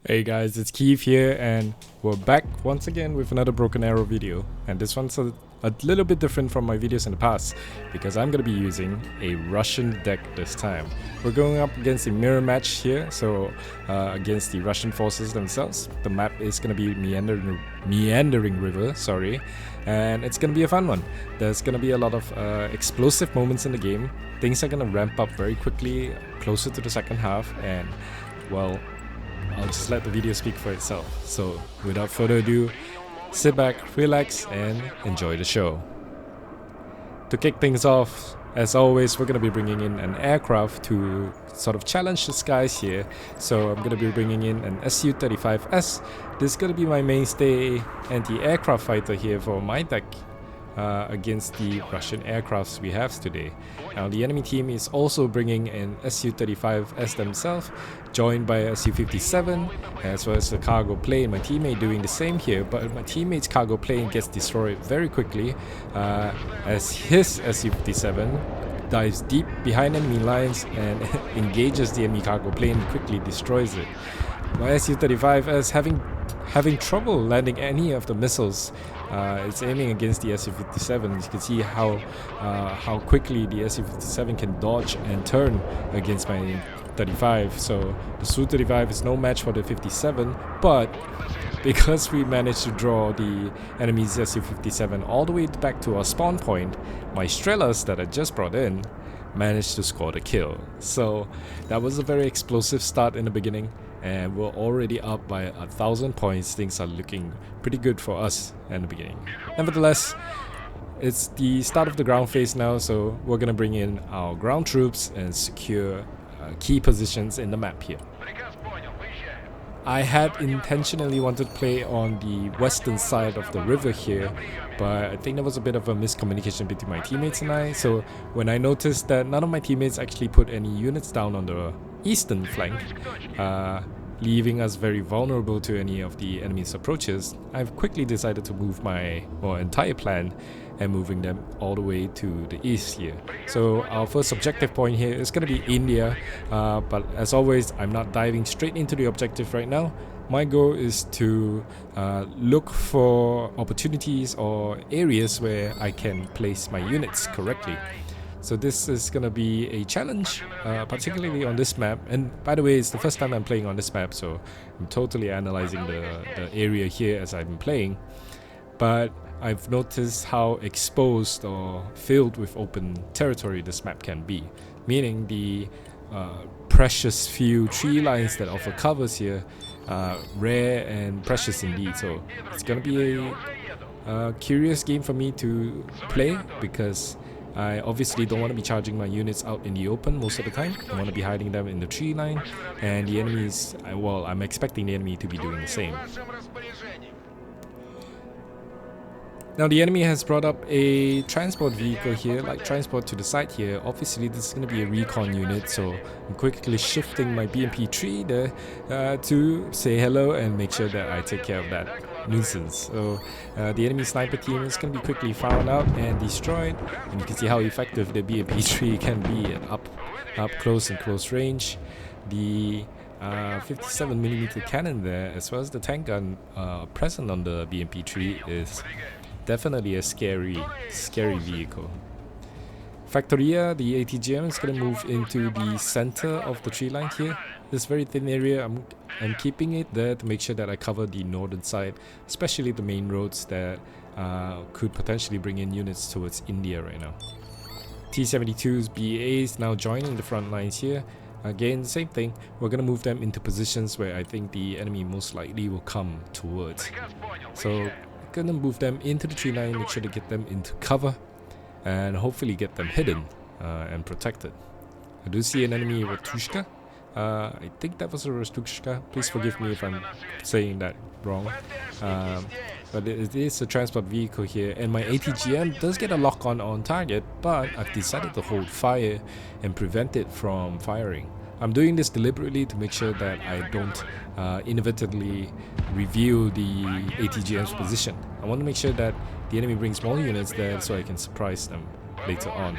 Hey guys, it's Keith here and we're back once again with another Broken Arrow video, and this one's a little bit different from my videos in the past because I'm going to be using a Russian deck this time. We're going up against a mirror match here, so against the Russian forces themselves. The map is going to be Meandering River, and it's going to be a fun one. There's going to be a lot of explosive moments in the game. Things are going to ramp up very quickly closer to the second half, and well, I'll just let the video speak for itself. So without further ado, sit back, relax, and enjoy the show. To kick things off, as always, we're going to be bringing in an aircraft to sort of challenge the skies here. So I'm going to be bringing in an Su-35S. This is going to be my mainstay anti-aircraft fighter here for my deck against the Russian aircrafts we have today. Now the enemy team is also bringing an Su-35S themselves, joined by a Su-57 as well as the cargo plane. My teammate doing the same here, but my teammate's cargo plane gets destroyed very quickly as his Su-57 dives deep behind enemy lines and engages the enemy cargo plane and quickly destroys it. My Su-35S having trouble landing any of the missiles. It's aiming against the Su-57. You can see how quickly the Su-57 can dodge and turn against my 35. So the Su-35 is no match for the 57, but because we managed to draw the enemy's Su-57 all the way back to our spawn point, my Strelas that I just brought in managed to score the kill. So that was a very explosive start in the beginning, and we're already up by 1,000 points. Things are looking pretty good for us in the beginning. Nevertheless, it's the start of the ground phase now, so we're gonna bring in our ground troops and secure key positions in the map here. I had intentionally wanted to play on the western side of the river here, but I think there was a bit of a miscommunication between my teammates and I. So when I noticed that none of my teammates actually put any units down on the eastern flank, leaving us very vulnerable to any of the enemy's approaches, I've quickly decided to move my entire plan and moving them all the way to the east here. So our first objective point here is going to be India, but as always, I'm not diving straight into the objective right now. My goal is to look for opportunities or areas where I can place my units correctly. So this is going to be a challenge, particularly on this map. And by the way, it's the first time I'm playing on this map, so I'm totally analyzing the area here as I've been playing. But I've noticed how exposed or filled with open territory this map can be, meaning the precious few tree lines that offer covers here are rare and precious indeed. So it's going to be a curious game for me to play, because I obviously don't want to be charging my units out in the open most of the time. I want to be hiding them in the tree line, and the enemies, well, I'm expecting the enemy to be doing the same. Now the enemy has brought up a transport vehicle here, like transport to the side here. Obviously this is going to be a recon unit, so I'm quickly shifting my BMP tree there to say hello and make sure that I take care of that nuisance. So the enemy sniper team is going to be quickly found out and destroyed, and you can see how effective the BMP tree can be at up close and close range. The 57mm cannon there, as well as the tank gun present on the BMP tree, is definitely a scary vehicle. Factoria, the ATGM, is going to move into the center of the tree line here. This very thin area, I'm keeping it there to make sure that I cover the northern side, especially the main roads that could potentially bring in units towards India right now. T-72's BAs now joining the front lines here. Again, same thing, we're going to move them into positions where I think the enemy most likely will come towards. So gonna move them into the tree line, make sure to get them into cover, and hopefully get them hidden and protected. I do see an enemy Ratushka. I think that was a Ratushka. Please forgive me if I'm saying that wrong. But it is a transport vehicle here, and my ATGM does get a lock on target, but I've decided to hold fire and prevent it from firing. I'm doing this deliberately to make sure that I don't inadvertently reveal the ATGM's position. I want to make sure that the enemy brings more units there so I can surprise them later on.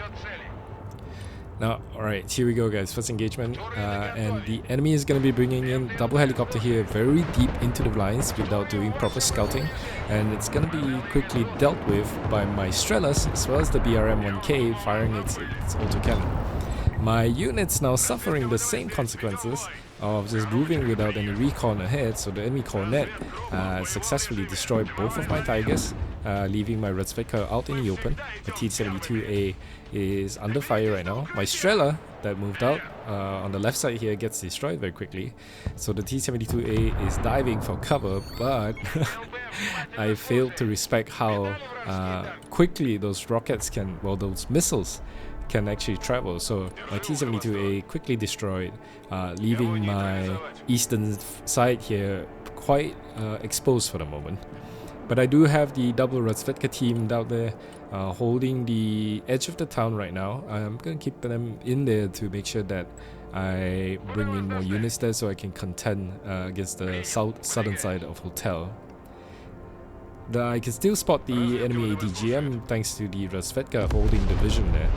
Now, alright, here we go guys, first engagement, and the enemy is going to be bringing in double helicopter here very deep into the lines without doing proper scouting, and it's going to be quickly dealt with by my Strelas as well as the BRM-1K firing its autocannon. My unit's now suffering the same consequences of just moving without any recon ahead, so the enemy cornet successfully destroyed both of my Tigers, leaving my Razvedka out in the open. The T-72A is under fire right now. My Strela that moved out on the left side here gets destroyed very quickly, so the T-72A is diving for cover, but I failed to respect how quickly those rockets can, well, those missiles can actually travel. So my T-72A quickly destroyed, leaving my eastern side here quite exposed for the moment. But I do have the double Razvedka team down there holding the edge of the town right now. I'm going to keep them in there to make sure that I bring in more units there so I can contend against the southern side of Hotel. I can still spot the enemy ATGM thanks to the Razvedka holding the vision there.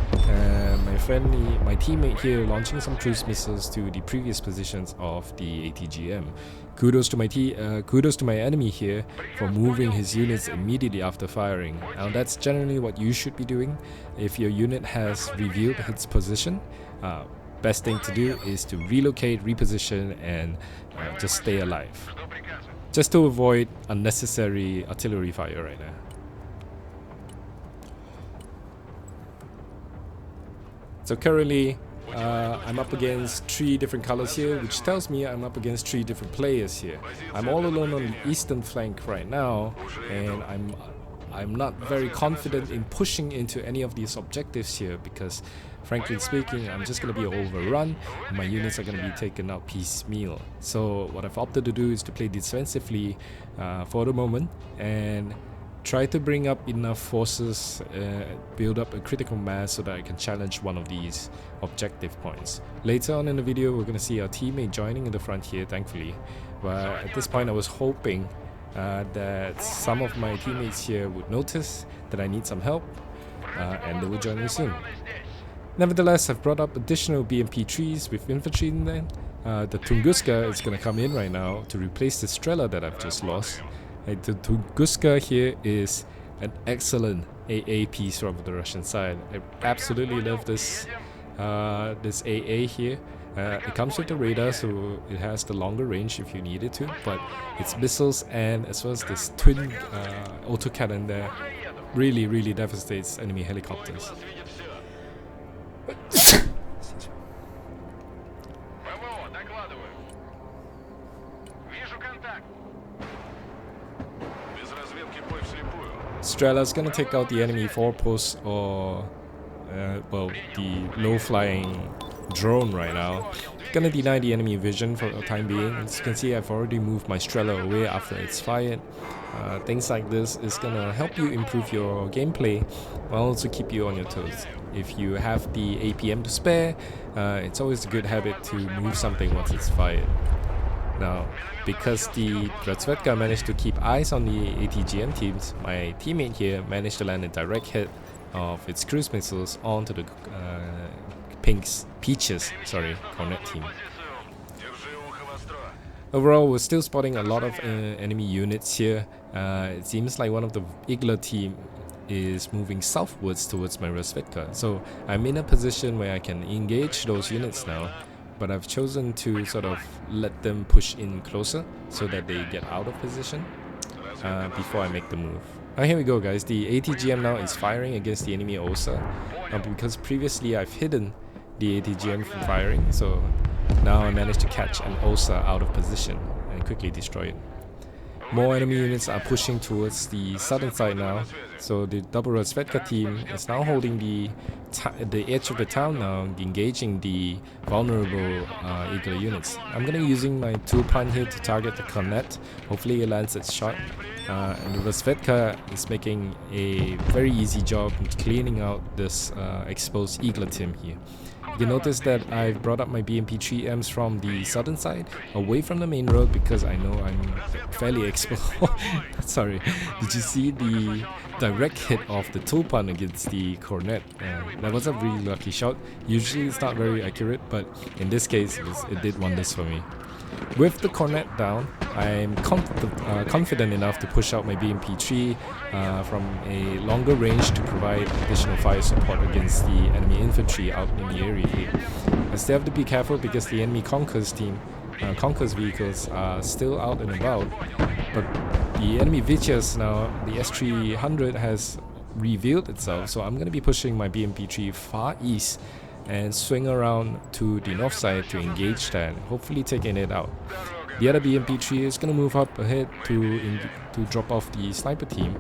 My teammate here launching some cruise missiles to the previous positions of the ATGM. Kudos to my enemy here for moving his units immediately after firing. Now that's generally what you should be doing if your unit has revealed its position. Best thing to do is to relocate, reposition, and just stay alive, just to avoid unnecessary artillery fire right now. So currently I'm up against 3 different colors here, which tells me I'm up against 3 different players here. I'm all alone on the eastern flank right now, and I'm not very confident in pushing into any of these objectives here because, frankly speaking, I'm just going to be overrun and my units are going to be taken out piecemeal. So what I've opted to do is to play defensively for the moment and try to bring up enough forces, build up a critical mass so that I can challenge one of these objective points. Later on in the video, we're going to see our teammate joining in the front here, thankfully. But at this point, I was hoping that some of my teammates here would notice that I need some help, and they will join me soon. Nevertheless, I've brought up additional BMP trees with infantry in there. The Tunguska is going to come in right now to replace the Strela that I've just lost. The Tunguska here is an excellent AA piece from the Russian side. I absolutely love this this AA here. It comes with the radar, so it has the longer range if you need it to, but its missiles and as well as this twin autocannon there really devastates enemy helicopters. Strela's gonna take out the enemy forepost or well, the low-flying drone right now. Gonna deny the enemy vision for the time being. As you can see, I've already moved my Strela away after it's fired. Things like this is gonna help you improve your gameplay while also keep you on your toes. If you have the APM to spare, it's always a good habit to move something once it's fired. Now, because the Razvedka managed to keep eyes on the ATGM teams, my teammate here managed to land a direct hit of its cruise missiles onto the Peaches cornet team. Overall, we're still spotting a lot of enemy units here. It seems like one of the Igla team is moving southwards towards my Razvedka, so I'm in a position where I can engage those units now. But I've chosen to sort of let them push in closer so that they get out of position before I make the move. Now here we go guys, the ATGM now is firing against the enemy OSA, because previously I've hidden the ATGM from firing, so now I managed to catch an OSA out of position and quickly destroy it. More enemy units are pushing towards the southern side now, so the double Razvedka team is now holding the edge of the town now, engaging the vulnerable Igla units. I'm going to be using my Tulpan here to target the cornet. Hopefully it lands its shot. And the Razvedka is making a very easy job cleaning out this exposed Igla team here. You can notice that I've brought up my BMP-3Ms from the southern side, away from the main road, because I know I'm fairly exposed. Sorry, did you see the direct hit of the Tulpan against the cornet? That was a really lucky shot. Usually it's not very accurate, but in this case it did wonders for me. With the cornet down, I'm confident enough to push out my BMP-3 from a longer range to provide additional fire support against the enemy infantry out in the area here. I still have to be careful because the enemy Conquer's vehicles are still out and about, but the enemy Vichas now, the S300 has revealed itself, so I'm going to be pushing my BMP-3 far east and swing around to the north side to engage that, hopefully taking it out. The other BMP-3 is going to move up ahead to drop off the sniper team,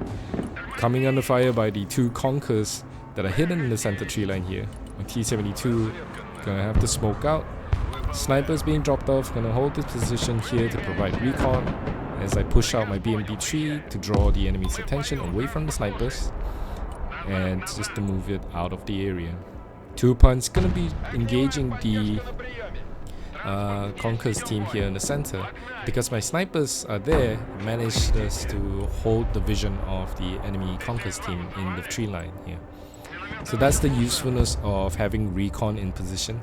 coming under fire by the two Conquers that are hidden in the center tree line here. My T-72 gonna have to smoke out. Snipers being dropped off, gonna hold this position here to provide recon as I push out my BMP-3 to draw the enemy's attention away from the snipers and just to move it out of the area. Tulpan's gonna be engaging the Conquer's team here in the center. Because my snipers are there, managed us to hold the vision of the enemy Conquer's team in the tree line here. So that's the usefulness of having recon in position.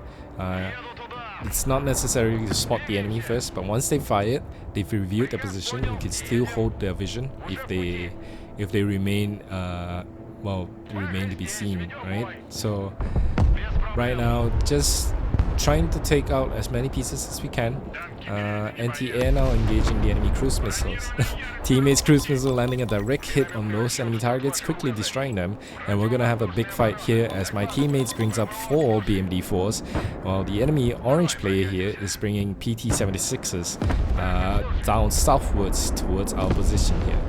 It's not necessary to spot the enemy first, but once they fire, they've revealed their position. You can still hold their vision if they remain remain to be seen, right? So right now, just trying to take out as many pieces as we can. Anti-air now engaging the enemy cruise missiles. Teammates cruise missile landing a direct hit on those enemy targets, quickly destroying them, and we're gonna have a big fight here as my teammates brings up 4 BMD-4s, while the enemy orange player here is bringing PT-76s down southwards towards our position here.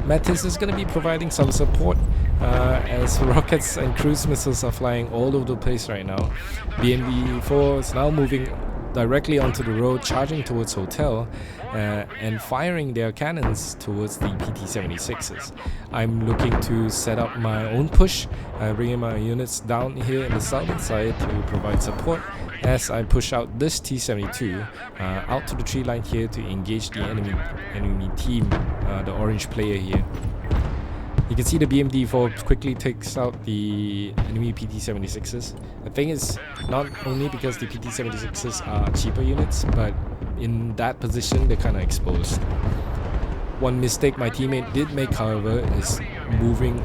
Metis is going to be providing some support as rockets and cruise missiles are flying all over the place right now. BMD-4 is now moving directly onto the road, charging towards Hotel and firing their cannons towards the PT-76s. I'm looking to set up my own push, bringing my units down here in the southern side to provide support as I push out this T-72 out to the tree line here to engage the enemy team, the orange player here. You can see the BMD-4 quickly takes out the enemy PT-76s. The thing is, not only because the PT-76s are cheaper units, but in that position they're kind of exposed. One mistake my teammate did make, however, is moving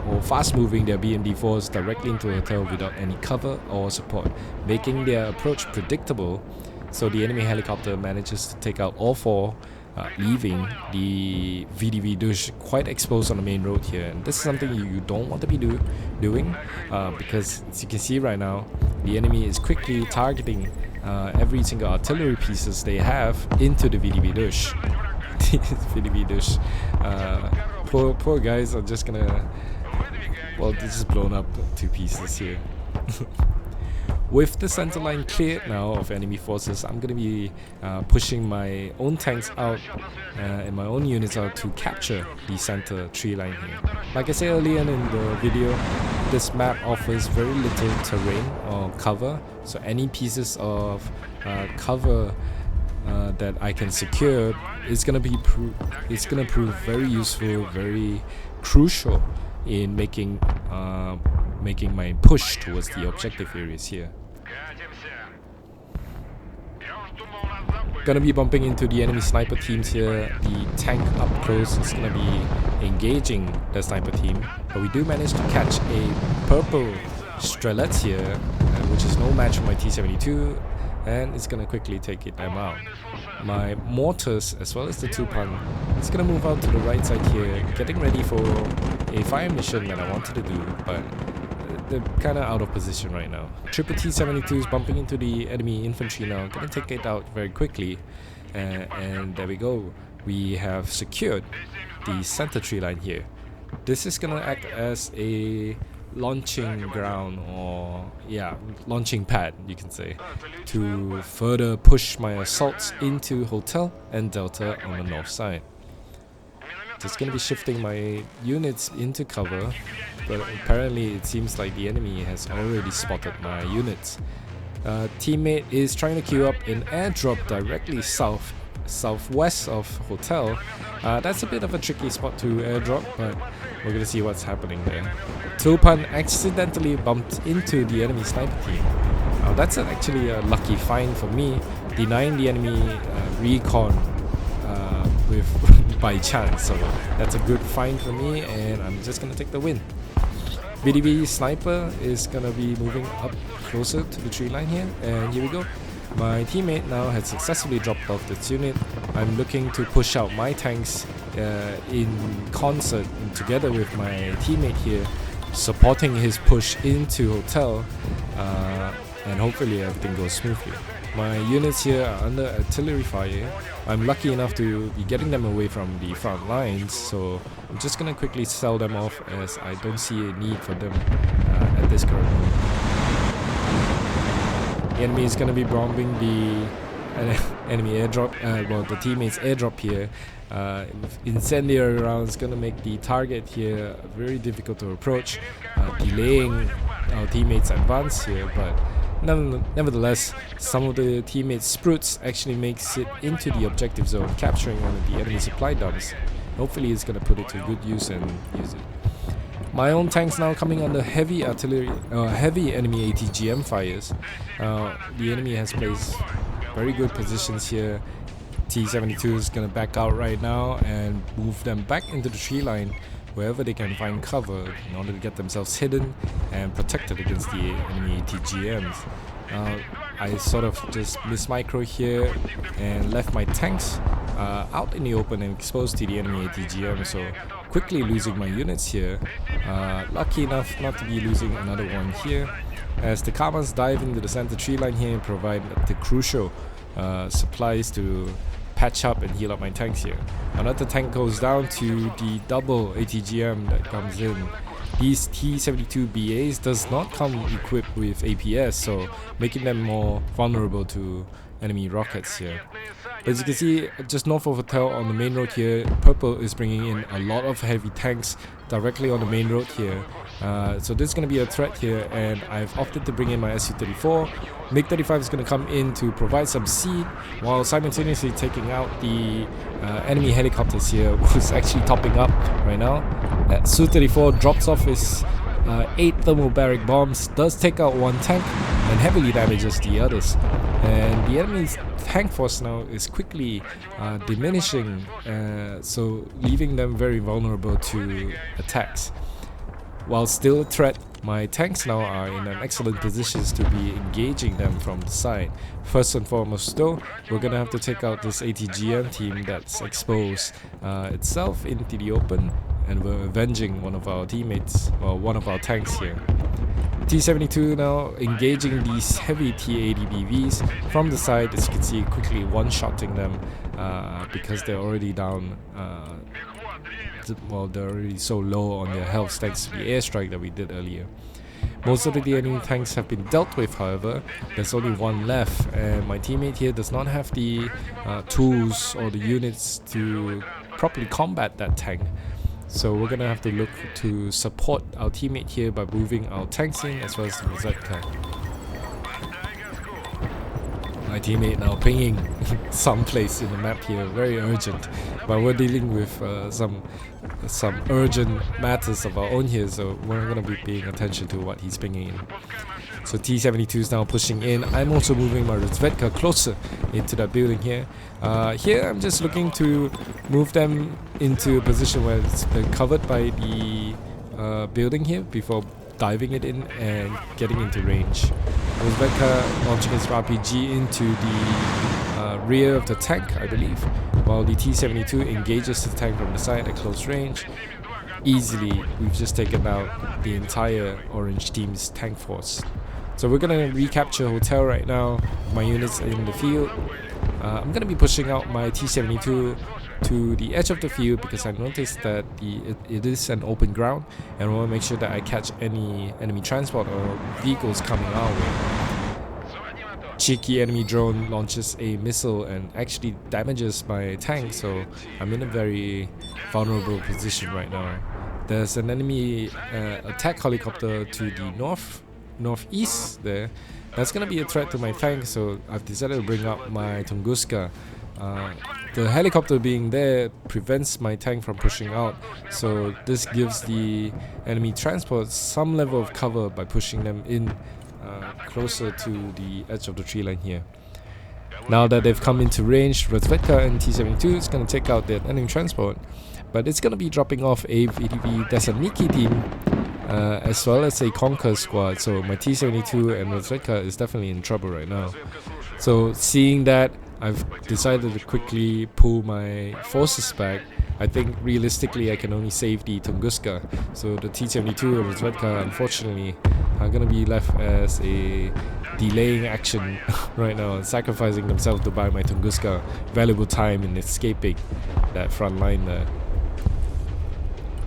or fast moving their BMD-4s directly into a hotel without any cover or support, making their approach predictable. So the enemy helicopter manages to take out all 4, leaving the VDV douche quite exposed on the main road here. And this is something you don't want to be doing because, as you can see right now, the enemy is quickly targeting every single artillery pieces they have into the VDV douche. VDV douche. Poor guys are just gonna... Well, this is blown up to pieces here. With the center line cleared now of enemy forces, I'm going to be pushing my own tanks out and my own units out to capture the center tree line here. Like I said earlier in the video, this map offers very little terrain or cover, so any pieces of cover that I can secure is going to prove very useful, very crucial in making my push towards the objective areas here. Gonna be bumping into the enemy sniper teams here. The tank up close is gonna be engaging the sniper team, but we do manage to catch a purple Strelets here, which is no match for my T-72, and it's gonna quickly take them out. My mortars, as well as the Tulpan, is gonna move out to the right side here, getting ready for a fire mission that I wanted to do, but they're kinda out of position right now. Triple T-72 is bumping into the enemy infantry now, gonna take it out very quickly, and there we go. We have secured the center tree line here. This is gonna act as a launching ground, or launching pad, you can say, to further push my assaults into Hotel and Delta on the north side. Just gonna be shifting my units into cover, but apparently it seems like the enemy has already spotted my units. teammate is trying to queue up an airdrop directly southwest of hotel. That's a bit of a tricky spot to airdrop, but we're gonna see what's happening there. Tulpan accidentally bumped into the enemy sniper team. That's actually a lucky find for me, denying the enemy recon with by chance. So that's a good find for me, and I'm just gonna take the win. BDB sniper is gonna be moving up closer to the tree line here, and here we go. My teammate now has successfully dropped off this unit. I'm looking to push out my tanks in concert and together with my teammate here, supporting his push into hotel, and hopefully everything goes smoothly. My units here are under artillery fire. I'm lucky enough to be getting them away from the front lines, so I'm just gonna quickly sell them off as I don't see a need for them at this current moment. The enemy is gonna be bombing the enemy airdrop, well, the teammate's airdrop here. Incendiary rounds gonna make the target here very difficult to approach, delaying our teammates' advance here, but nevertheless, some of the teammates' spruts actually makes it into the objective zone, capturing one of the enemy supply dumps. Hopefully it's gonna put it to good use and use it. My own tanks now coming under heavy artillery, heavy enemy ATGM fires. The enemy has placed very good positions here. T-72 is gonna back out right now and move them back into the tree line wherever they can find cover in order to get themselves hidden and protected against the enemy ATGMs. I sort of just mismicro here and left my tanks out in the open and exposed to the enemy ATGM, so quickly losing my units here. Lucky enough not to be losing another one here, as the Kamas dive into the center tree line here and provide the crucial supplies to patch up and heal up my tanks here. Another tank goes down to the double ATGM that comes in. These T80-BVs does not come equipped with APS, so making them more vulnerable to enemy rockets here. But as you can see, just north of hotel on the main road here, purple is bringing in a lot of heavy tanks directly on the main road here. So this is going to be a threat here, and I've opted to bring in my Su-34. MiG-35 is going to come in to provide some seed, while simultaneously taking out the enemy helicopters here, who's actually topping up right now. Su-34 drops off his 8 thermobaric bombs, does take out one tank and heavily damages the others. And the enemy's tank force now is quickly diminishing, so leaving them very vulnerable to attacks. While still a threat, my tanks now are in an excellent position to be engaging them from the side. First and foremost though, we're gonna have to take out this ATGM team that's exposed itself into the open, and we're avenging one of our teammates, or one of our tanks here. T-72 now engaging these heavy T80-BVs from the side, as you can see, quickly one-shotting them because they're already down. Well, they're already so low on their health thanks to the airstrike that we did earlier. Most of the enemy tanks have been dealt with, however. There's only one left, and my teammate here does not have the tools or the units to properly combat that tank. So we're gonna have to look to support our teammate here by moving our tanks in as well as the Rosetta. My teammate now pinging someplace in the map here, very urgent. But we're dealing with some urgent matters of our own here, so we're gonna be paying attention to what he's pinging in. So T-72 is now pushing in. I'm also moving my Rosetta closer into that building here. Here I'm just looking to move them into a position where they're covered by the building here before diving it in and getting into range. Rosetta launching his RPG into the rear of the tank, I believe, while the T-72 engages the tank from the side at close range. Easily, we've just taken out the entire orange team's tank force. So we're gonna recapture hotel right now. My units in the field. I'm gonna be pushing out my T-72 to the edge of the field because I noticed that it is an open ground, and I want to make sure that I catch any enemy transport or vehicles coming our way. Cheeky enemy drone launches a missile and actually damages my tank, so I'm in a very vulnerable position right now. There's an enemy attack helicopter to the northeast there, That's gonna be a threat to my tank, so I've decided to bring up my Tunguska. The helicopter being there prevents my tank from pushing out, so this gives the enemy transport some level of cover by pushing them in closer to the edge of the tree line here. Now that they've come into range, Razvedka and T-72 is going to take out that enemy transport, but it's going to be dropping off a VDV Thessaloniki team as well as a Conquer squad, so my T-72 and Razvedka is definitely in trouble right now. So seeing that, I've decided to quickly pull my forces back. I think realistically I can only save the Tunguska, so the T-72 and Razvedka unfortunately are going to be left as a delaying action right now, sacrificing themselves to buy my Tunguska valuable time in escaping that front line there.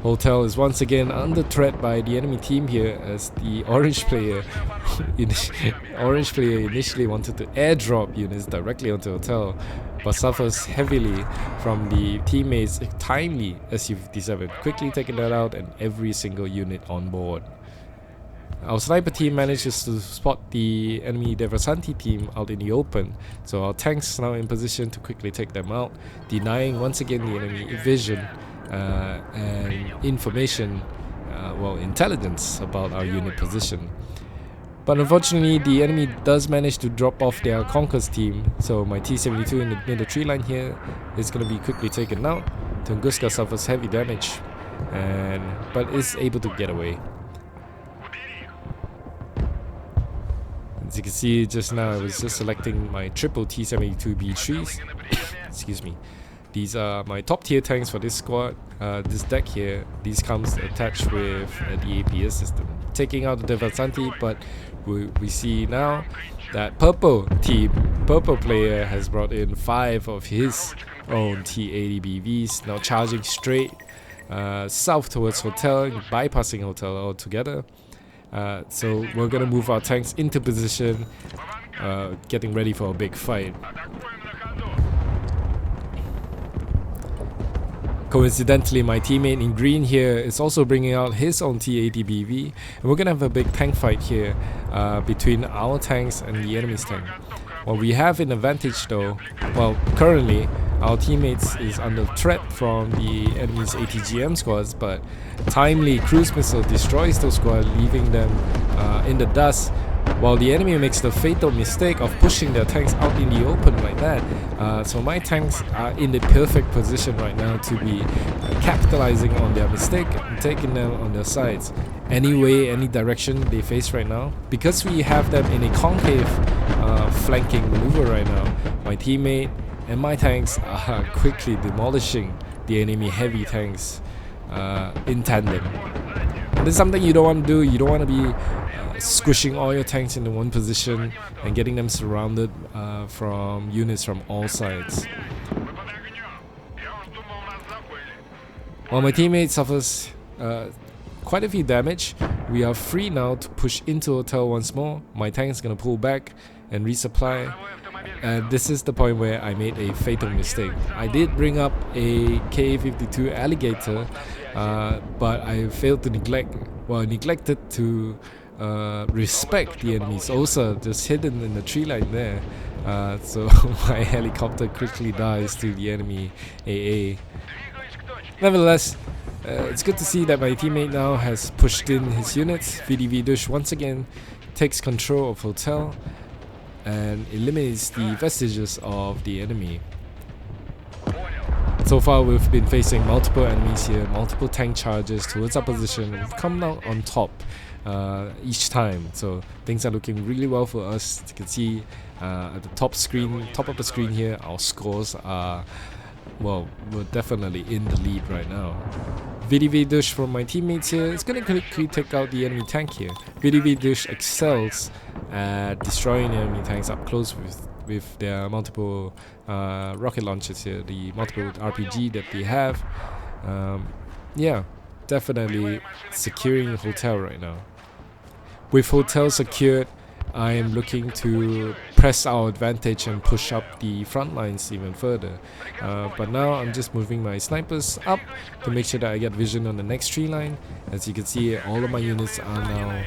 Hotel is once again under threat by the enemy team here, as the orange player initially wanted to airdrop units directly onto Hotel, but suffers heavily from the teammates' timely SU-57, quickly taking that out and every single unit on board. Our sniper team manages to spot the enemy Devasanti team out in the open, so our tanks now in position to quickly take them out, denying once again the enemy vision and information, intelligence about our unit position. But unfortunately, the enemy does manage to drop off their Conquer's team, so my T-72 in the middle tree line here is going to be quickly taken out. Tunguska suffers heavy damage, but is able to get away. As you can see just now, I was just selecting my triple T-72-B3s. Excuse me. These are my top tier tanks for this squad. This deck here, these comes attached with the APS system, taking out the Devasanti, but we see now that purple player has brought in 5 of his own T80-BVs, now charging straight south towards Hotel, bypassing Hotel altogether. So we're gonna move our tanks into position, getting ready for a big fight. Coincidentally, my teammate in green here is also bringing out his own T80-BV, and we're gonna have a big tank fight here between our tanks and the enemy's tank. What we have an advantage though, currently our teammates is under threat from the enemy's ATGM squads, but timely cruise missile destroys those squads, leaving them in the dust, while the enemy makes the fatal mistake of pushing their tanks out in the open like that. So my tanks are in the perfect position right now to be capitalizing on their mistake and taking them on their sides. Any direction they face right now, because we have them in a concave flanking maneuver right now, my teammate and my tanks are quickly demolishing the enemy heavy tanks in tandem. And this is something you don't want to do. You don't want to be squishing all your tanks into one position and getting them surrounded from units from all sides. While my teammate suffers quite a few damage, we are free now to push into Hotel once more. My tank is going to pull back and resupply. And this is the point where I made a fatal mistake. I did bring up a Ka-52 Alligator, but I failed to neglected to respect the enemy's Osa just hidden in the tree line there. So my helicopter quickly dies to the enemy AA. Nevertheless, it's good to see that my teammate now has pushed in his units. VDV Dush once again takes control of Hotel and eliminates the vestiges of the enemy. So far we've been facing multiple enemies here, multiple tank charges towards our position. We've come out on top each time, so things are looking really well for us. As you can see at the top of the screen here, our scores are, we're definitely in the lead right now. VDV Dush from my teammates here is going to quickly take out the enemy tank here. VDV Dush excels at destroying enemy tanks up close with their multiple rocket launchers here, the multiple RPG that they have. Yeah, definitely securing Hotel right now. With Hotel secured, I am looking to press our advantage and push up the front lines even further. But now I'm just moving my snipers up to make sure that I get vision on the next tree line. As you can see, all of my units are now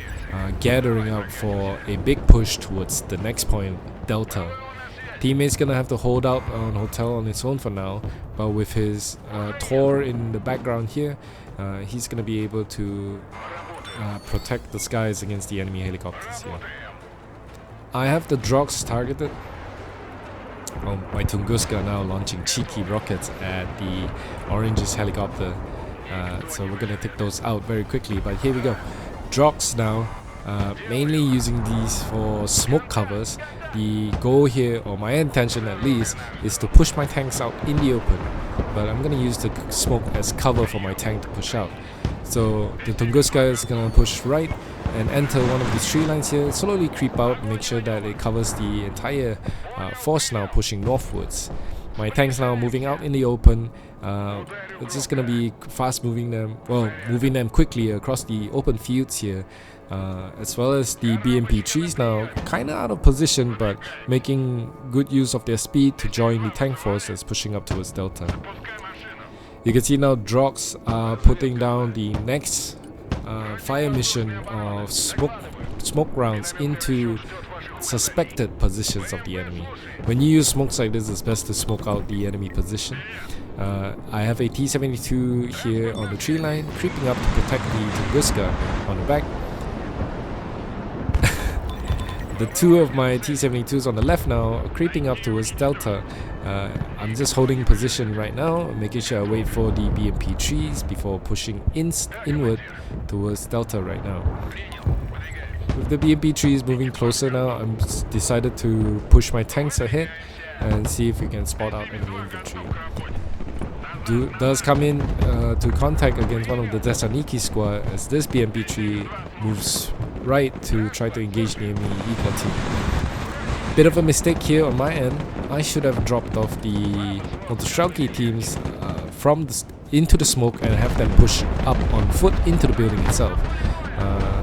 gathering up for a big push towards the next point, Delta. Teammate's gonna have to hold out on Hotel on its own for now, but with his Tor in the background here, he's gonna be able to protect the skies against the enemy helicopters here. I have the Drogs targeted. Oh, my Tunguska now launching cheeky rockets at the Orange's helicopter. So we're gonna take those out very quickly, but here we go. Drogs now, mainly using these for smoke covers. The goal here, or my intention at least, is to push my tanks out in the open, but I'm gonna use the smoke as cover for my tank to push out. So the Tunguska is gonna push right and enter one of these tree lines here, slowly creep out, make sure that it covers the entire force now pushing northwards. My tanks now moving out in the open. It's just gonna be fast moving them, moving them quickly across the open fields here, as well as the BMP trees now kinda out of position, but making good use of their speed to join the tank force that's pushing up towards Delta. You can see now Drogs are putting down the next fire mission of smoke rounds into suspected positions of the enemy. When you use smokes like this, it's best to smoke out the enemy position. I have a T-72 here on the tree line, creeping up to protect the Tunguska on the back. The two of my T-72s on the left now are creeping up towards Delta. I'm just holding position right now, making sure I wait for the BMP trees before pushing inward towards Delta right now. With the BMP trees moving closer now, I'm decided to push my tanks ahead and see if we can spot out enemy infantry. Does come in to contact against one of the Thessaloniki squad as this BMP tree moves right to try to engage the enemy E platoon. Bit of a mistake here on my end. I should have dropped off the Motostrelki teams into the smoke and have them push up on foot into the building itself.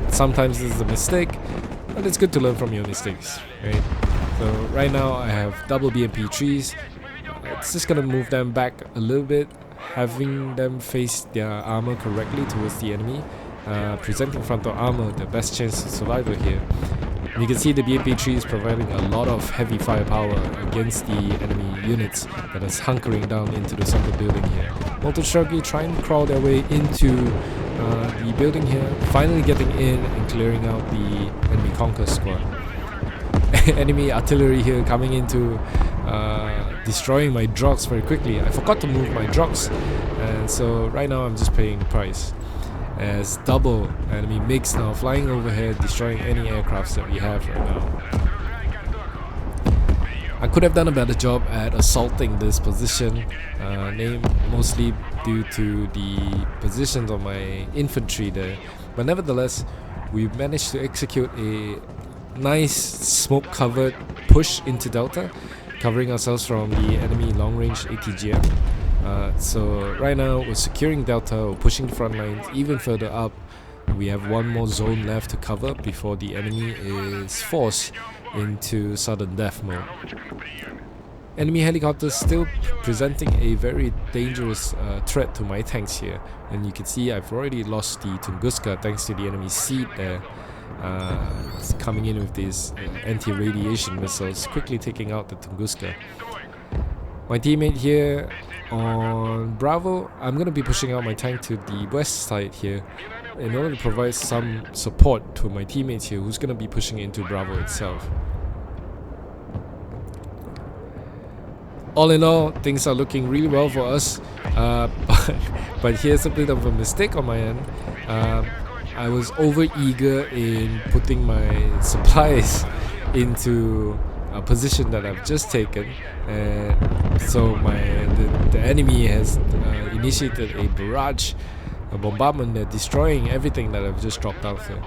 Sometimes this is a mistake, but it's good to learn from your mistakes, right? So right now I have double BMP trees. It's just gonna move them back a little bit, having them face their armor correctly towards the enemy, presenting frontal armor the best chance of survival here. And you can see the BMP tree is providing a lot of heavy firepower against the enemy units that is hunkering down into the center building here. Motostrelki trying to crawl their way into the building here, finally getting in and clearing out the enemy Conquer squad. Enemy artillery here coming into destroying my Drogs very quickly. I forgot to move my Drogs, and so right now I'm just paying the price. As double enemy MiGs now flying overhead, destroying any aircrafts that we have right now. I could have done a better job at assaulting this position, mostly due to the positions of my infantry there, but nevertheless we managed to execute a nice smoke covered push into Delta, covering ourselves from the enemy long range ATGM. So right now we're securing Delta, we're pushing the front lines even further up. We have one more zone left to cover before the enemy is forced into sudden death mode. Enemy helicopters still presenting a very dangerous threat to my tanks here, and you can see I've already lost the Tunguska thanks to the enemy seed there. It's coming in with these anti-radiation missiles, quickly taking out the Tunguska. My teammate here on Bravo, I'm going to be pushing out my tank to the west side here in order to provide some support to my teammates here who's going to be pushing into Bravo itself. All in all, things are looking really well for us, but here's a bit of a mistake on my end. I was over eager in putting my supplies into a position that I've just taken, and so the enemy has initiated a barrage, a bombardment, they're destroying everything that I've just dropped out there.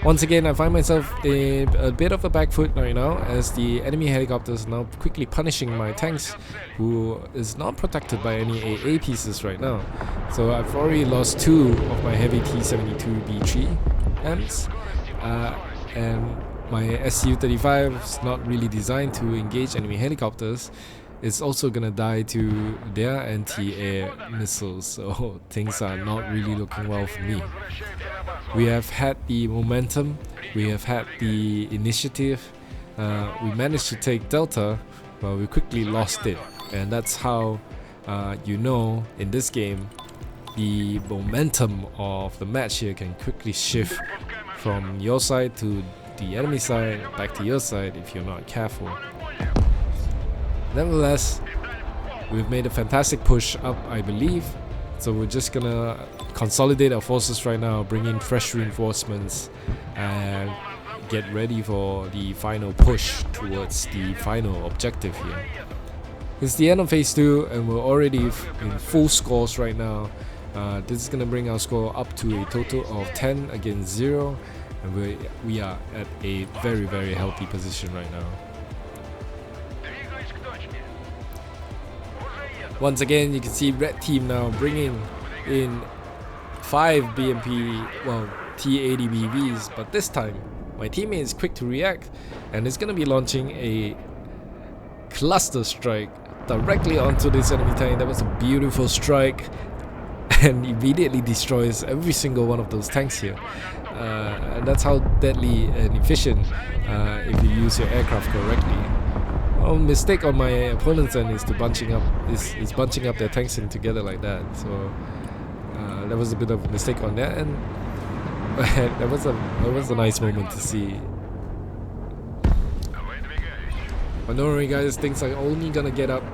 Once again, I find myself in a bit of a back foot right now as the enemy helicopters are now quickly punishing my tanks, who is not protected by any AA pieces right now. So I've already lost two of my heavy T-72-B3 Ms, and my Su-35 is not really designed to engage enemy helicopters. It's also gonna die to their anti-air missiles, so things are not really looking well for me. We have had the momentum, we have had the initiative, we managed to take Delta, but we quickly lost it. And that's how you know in this game the momentum of the match here can quickly shift from your side to the enemy side, back to your side if you're not careful. Nevertheless, we've made a fantastic push up, I believe, so we're just gonna consolidate our forces right now, bring in fresh reinforcements and get ready for the final push towards the final objective here. It's the end of phase 2 and we're already in full scores right now. This is gonna bring our score up to a total of 10 against 0, and we are at a very healthy position right now. Once again, you can see red team now bringing in 5 BMP, well, T80-BVs, but this time my teammate is quick to react and is gonna be launching a cluster strike directly onto this enemy tank. That was a beautiful strike and immediately destroys every single one of those tanks here. And that's how deadly and efficient if you use your aircraft correctly. Well, mistake on my opponent's end is bunching up their tanks in together like that. So that was a bit of a mistake on that, and that was a nice moment to see. But don't worry, guys, things are only gonna get up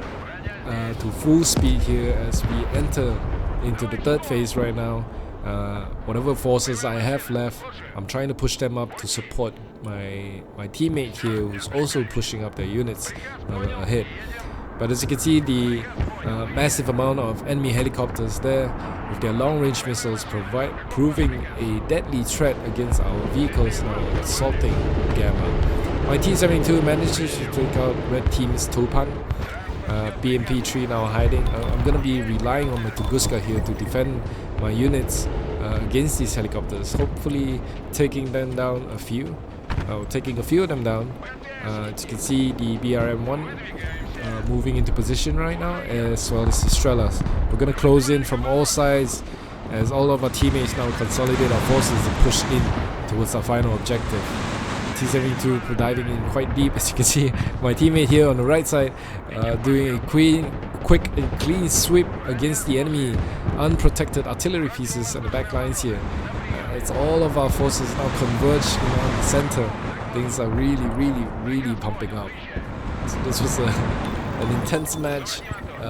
to full speed here as we enter into the third phase right now. Whatever forces I have left, I'm trying to push them up to support my teammate here, who's also pushing up their units ahead. But as you can see, the massive amount of enemy helicopters there with their long-range missiles proving a deadly threat against our vehicles now assaulting Gamma. My T-72 manages to take out red team's Tulpan. BMP-3 now hiding. I'm gonna be relying on my Tunguska here to defend my units against these helicopters, hopefully taking them down a few, taking a few of them down. As you can see, the BRM-1 moving into position right now, as well as the Strelas. We're gonna close in from all sides as all of our teammates now consolidate our forces and push in towards our final objective. T-72 diving in quite deep, as you can see. My teammate here on the right side doing a quick and clean sweep against the enemy unprotected artillery pieces on the back lines here. It's all of our forces now converged around the center. Things are really pumping up. So this was an intense match,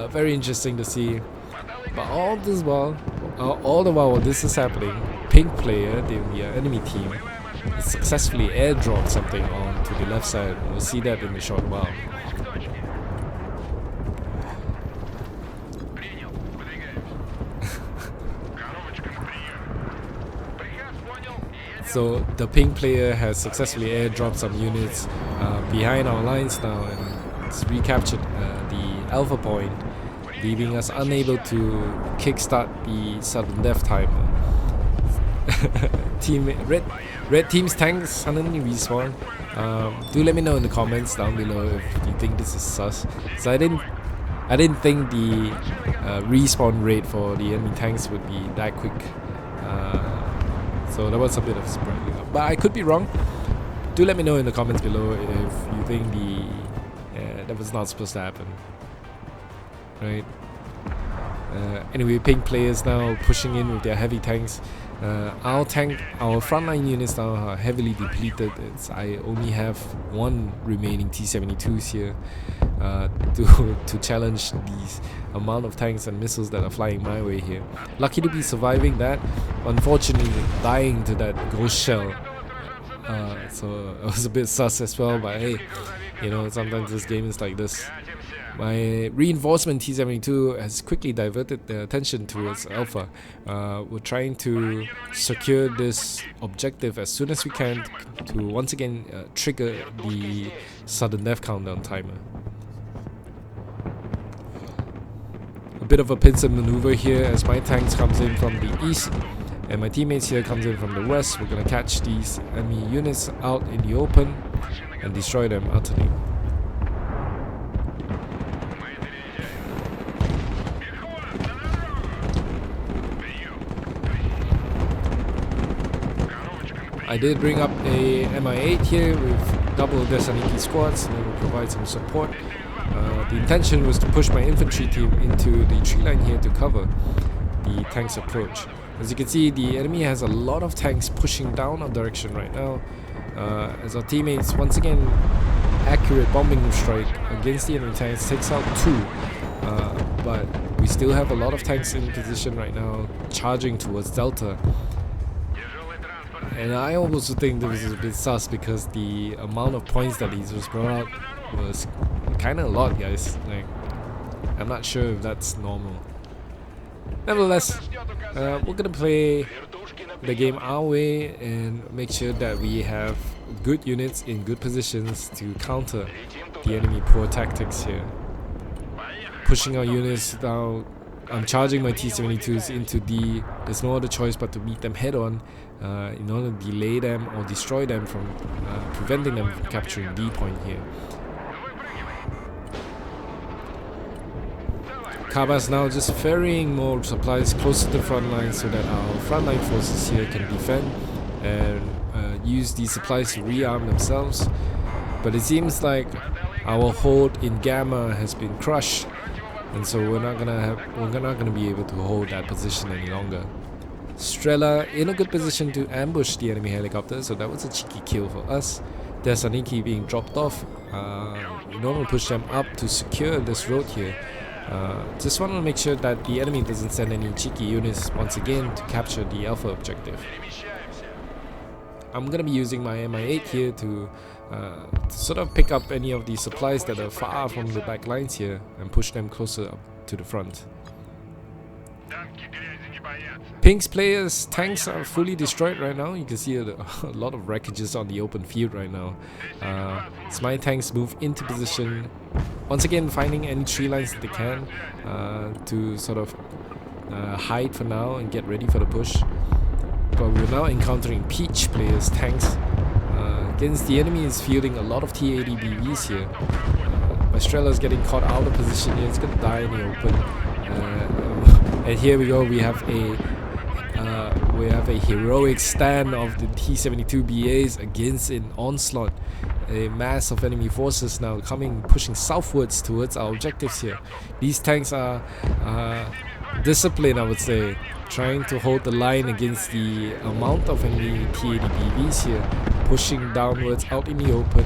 very interesting to see. But all the while this is happening, pink player, the enemy team, successfully airdropped something onto the left side. We'll see that in a short while. So the pink player has successfully airdropped some units behind our lines now, and it's recaptured the Alpha point, leaving us unable to kickstart the sudden death timer. Red team's tanks suddenly respawn. Do let me know in the comments down below if you think this is sus. So I didn't think the respawn rate for the enemy tanks would be that quick. So that was a bit of surprising, but I could be wrong. Do let me know in the comments below if you think that was not supposed to happen. Right. Anyway, pink players now pushing in with their heavy tanks. Our frontline units now are heavily depleted. I only have one remaining T-72s here to challenge these amount of tanks and missiles that are flying my way here. Lucky to be surviving that. Unfortunately, dying to that ghost shell. So it was a bit sus as well. But hey, you know, sometimes this game is like this. My reinforcement T-72 has quickly diverted their attention towards Alpha. We're trying to secure this objective as soon as we can to once again trigger the sudden death countdown timer. A bit of a pincer maneuver here as my tanks comes in from the east and my teammates here comes in from the west. We're gonna catch these enemy units out in the open and destroy them utterly. I did bring up a Mi-8 here with double Thessaloniki squads, and then we'll provide some support. The intention was to push my infantry team into the tree line here to cover the tanks' approach. As you can see, the enemy has a lot of tanks pushing down our direction right now. As our teammates, once again, accurate bombing strike against the enemy tanks takes out 2. But we still have a lot of tanks in position right now, charging towards Delta. And I also think this is a bit sus because the amount of points that he just brought out was kind of a lot, guys. Like, I'm not sure if that's normal. Nevertheless, we're gonna play the game our way and make sure that we have good units in good positions to counter the enemy poor tactics here. Pushing our units down. I'm charging my T-72s into D. There's no other choice but to meet them head on in order to delay them or destroy them from preventing them from capturing D point here. Kaba's now just ferrying more supplies close to the front line so that our frontline forces here can defend and use these supplies to rearm themselves. But it seems like our hold in Gamma has been crushed, and so we're not gonna be able to hold that position any longer. Strela in a good position to ambush the enemy helicopter, so that was a cheeky kill for us. Thessaloniki being dropped off. We don't want to push them up to secure this road here. Just want to make sure that the enemy doesn't send any cheeky units once again to capture the Alpha objective. I'm gonna be using my Mi-8 here to sort of pick up any of the supplies that are far from the back lines here and push them closer up to the front. Pink's players' tanks are fully destroyed right now. You can see a lot of wreckages on the open field right now. As my tanks move into position, once again finding any tree lines that they can to sort of hide for now and get ready for the push. But we're now encountering Peach players' tanks. Against the enemy is fielding a lot of T80-BVs here. My Strela's getting caught out of position here. It's gonna die in the open. And here we go. We have a heroic stand of the T-72BAs against an onslaught. A mass of enemy forces now pushing southwards towards our objectives here. These tanks are disciplined, I would say, trying to hold the line against the amount of enemy T80-BVs here, pushing downwards out in the open.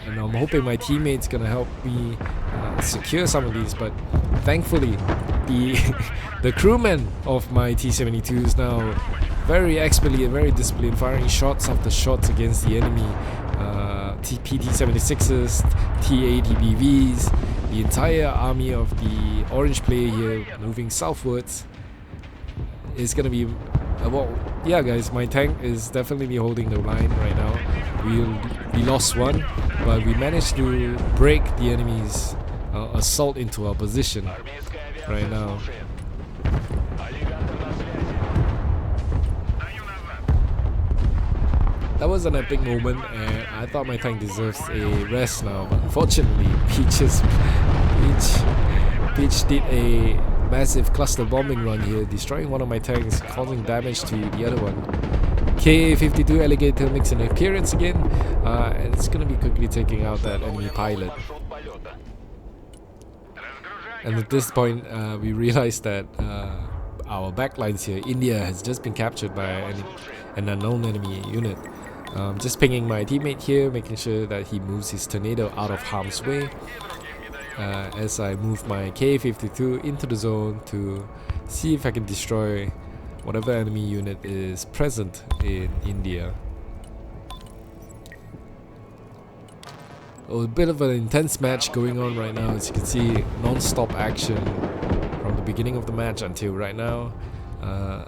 And I'm hoping my teammates gonna help me secure some of these, but thankfully the crewmen of my T-72s now very expertly and very disciplined, firing shots after shots against the enemy PT-76s, T-80-BVs, the entire army of the orange player here moving southwards. Is gonna be well, yeah, guys, my tank is definitely holding the line right now. We lost one, but we managed to break the enemy's assault into our position right now. That was an epic moment, and I thought my tank deserves a rest now, but unfortunately Peach did a massive cluster bombing run here, destroying one of my tanks, causing damage to the other one. Ka-52 Alligator makes an appearance again, and it's gonna be quickly taking out that enemy pilot. And at this point, we realized that our backlines here, India, has just been captured by an unknown enemy unit. Just pinging my teammate here, making sure that he moves his tornado out of harm's way. As I move my Ka-52 into the zone to see if I can destroy whatever enemy unit is present in India. A bit of an intense match going on right now. As you can see, non-stop action from the beginning of the match until right now. A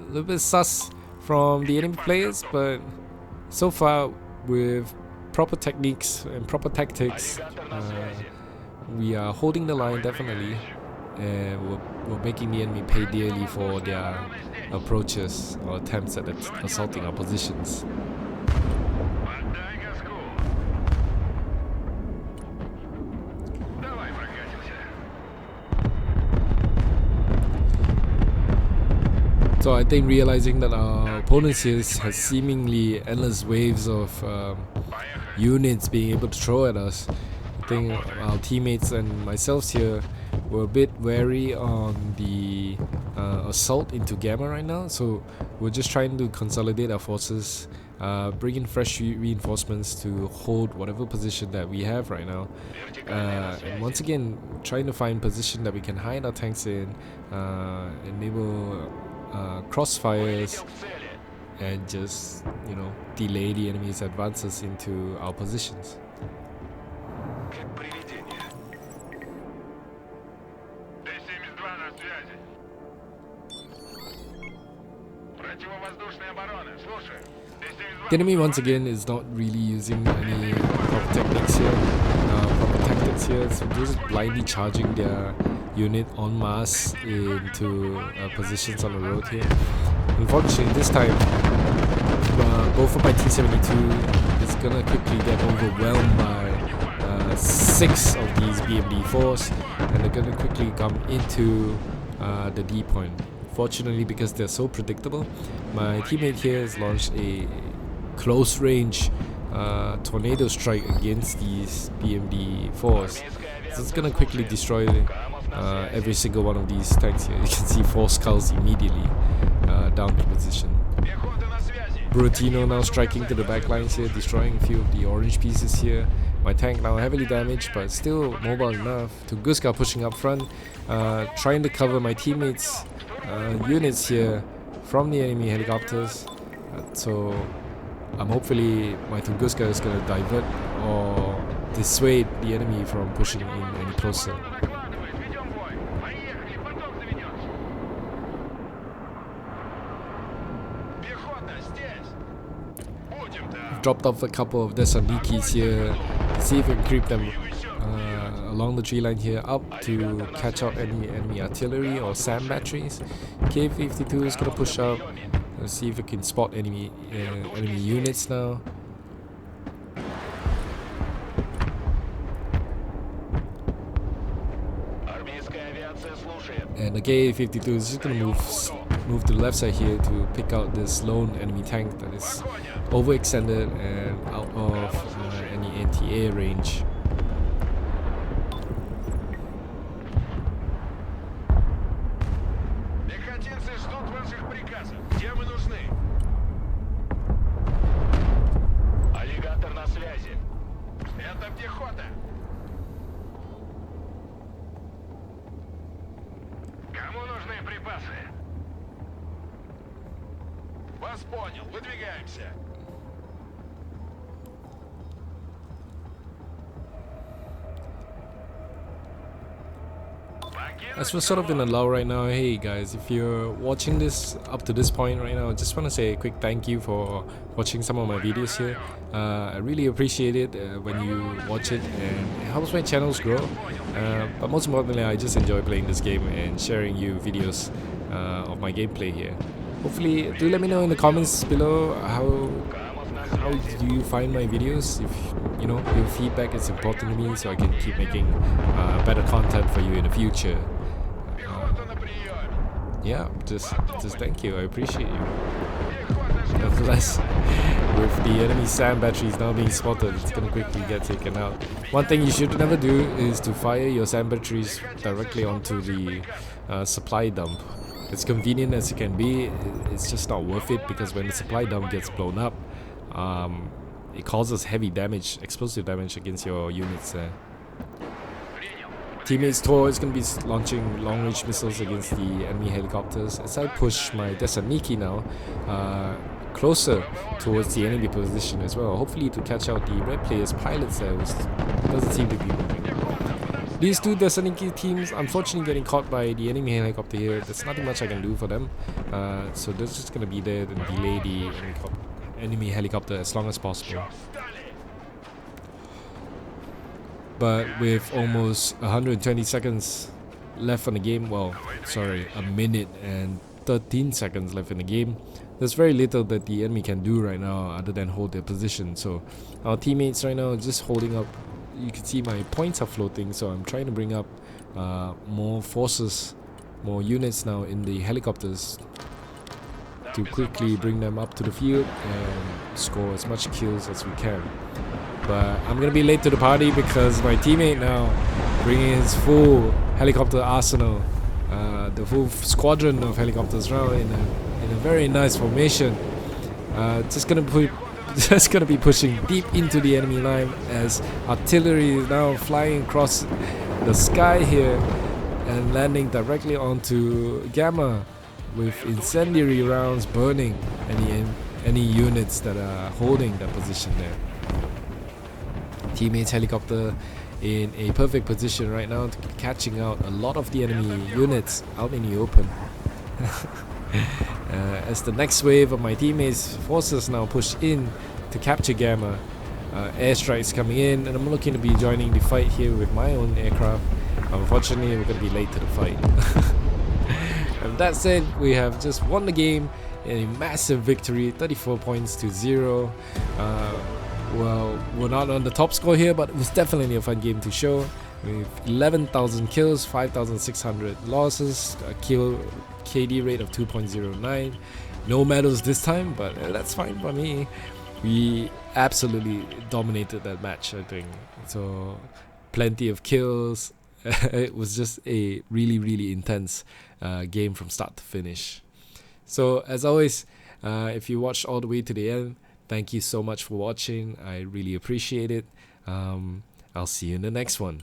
little bit sus from the enemy players, but so far with proper techniques and proper tactics, we are holding the line definitely. and we're making the enemy pay dearly for their approaches or attempts at assaulting our positions. So I think realizing that our opponents here has seemingly endless waves of units being able to throw at us, I think our teammates and myself here were a bit wary on the assault into Gamma right now. So we're just trying to consolidate our forces, bring in fresh reinforcements to hold whatever position that we have right now, and once again trying to find position that we can hide our tanks in, enable crossfires, and just, you know, delay the enemy's advances into our positions. The enemy once again is not really using any proper techniques here, proper tactics here, so they're just blindly charging their unit en masse into positions on the road here. Unfortunately, this time, both of my T-72 is gonna quickly get overwhelmed by 6 of these BMD-4s, and they're gonna quickly come into the D point. Fortunately, because they're so predictable, my teammate here has launched a close range tornado strike against these BMD-4s. So it's gonna quickly destroy every single one of these tanks here. You can see 4 skulls immediately down to position. Buratino now striking to the back lines here, destroying a few of the orange pieces here. My tank now heavily damaged, but still mobile enough. Tunguska pushing up front, trying to cover my teammates' units here from the enemy helicopters. So hopefully my Tunguska is going to divert or dissuade the enemy from pushing in any closer. Dropped off a couple of Desanikis here, see if we can creep them along the tree line here up to catch out any enemy artillery or SAM batteries. K-52 is gonna push up. Let's see if we can spot enemy units now. And the K-52 is just gonna move to the left side here to pick out this lone enemy tank that is overextended and out of any anti-air range. As we're sort of in a lull right now, hey guys, if you're watching this up to this point right now, I just want to say a quick thank you for watching some of my videos here. I really appreciate it when you watch it, and it helps my channels grow. But most importantly, I just enjoy playing this game and sharing you videos of my gameplay here. Hopefully, do let me know in the comments below how do you find my videos. If you know, your feedback is important to me, so I can keep making better content for you in the future. Yeah, just thank you. I appreciate you. Nevertheless, with the enemy SAM batteries now being spotted, it's gonna quickly get taken out. One thing you should never do is to fire your SAM batteries directly onto the supply dump. As convenient as it can be, it's just not worth it, because when the supply dump gets blown up, it causes heavy damage, explosive damage against your units there. Teammates Tor is going to be launching long-range missiles against the enemy helicopters as I push my Desaniki now closer towards the enemy position as well, hopefully to catch out the red players' pilots there, which doesn't seem to be moving. These two Desaniki teams unfortunately getting caught by the enemy helicopter here. There's nothing much I can do for them, so they're just going to be there and delay the enemy helicopter as long as possible. But with almost 120 seconds left on the game. Well, sorry, a minute and 13 seconds left in the game. There's very little that the enemy can do right now other than hold their position. So our teammates right now are just holding up. You can see my points are floating, so I'm trying to bring up more forces, more units now in the helicopters to quickly bring them up to the field and score as much kills as we can. But I'm gonna be late to the party because my teammate now bringing his full helicopter arsenal, the full squadron of helicopters around in a very nice formation. Just gonna be pushing deep into the enemy line as artillery is now flying across the sky here and landing directly onto Gamma with incendiary rounds burning any units that are holding that position there. Teammates helicopter in a perfect position right now to be catching out a lot of the enemy units out in the open. As the next wave of my teammates forces now push in to capture Gamma, airstrikes coming in, and I'm looking to be joining the fight here with my own aircraft. Unfortunately, we're going to be late to the fight. And that said, we have just won the game in a massive victory, 34 points to 0. Well, we're not on the top score here, but it was definitely a fun game to show. With 11,000 kills, 5,600 losses, a kill KD rate of 2.09. No medals this time, but that's fine for me. We absolutely dominated that match, I think. So, plenty of kills. It was just a really intense game from start to finish. So, as always, if you watched all the way to the end, thank you so much for watching. I really appreciate it. I'll see you in the next one.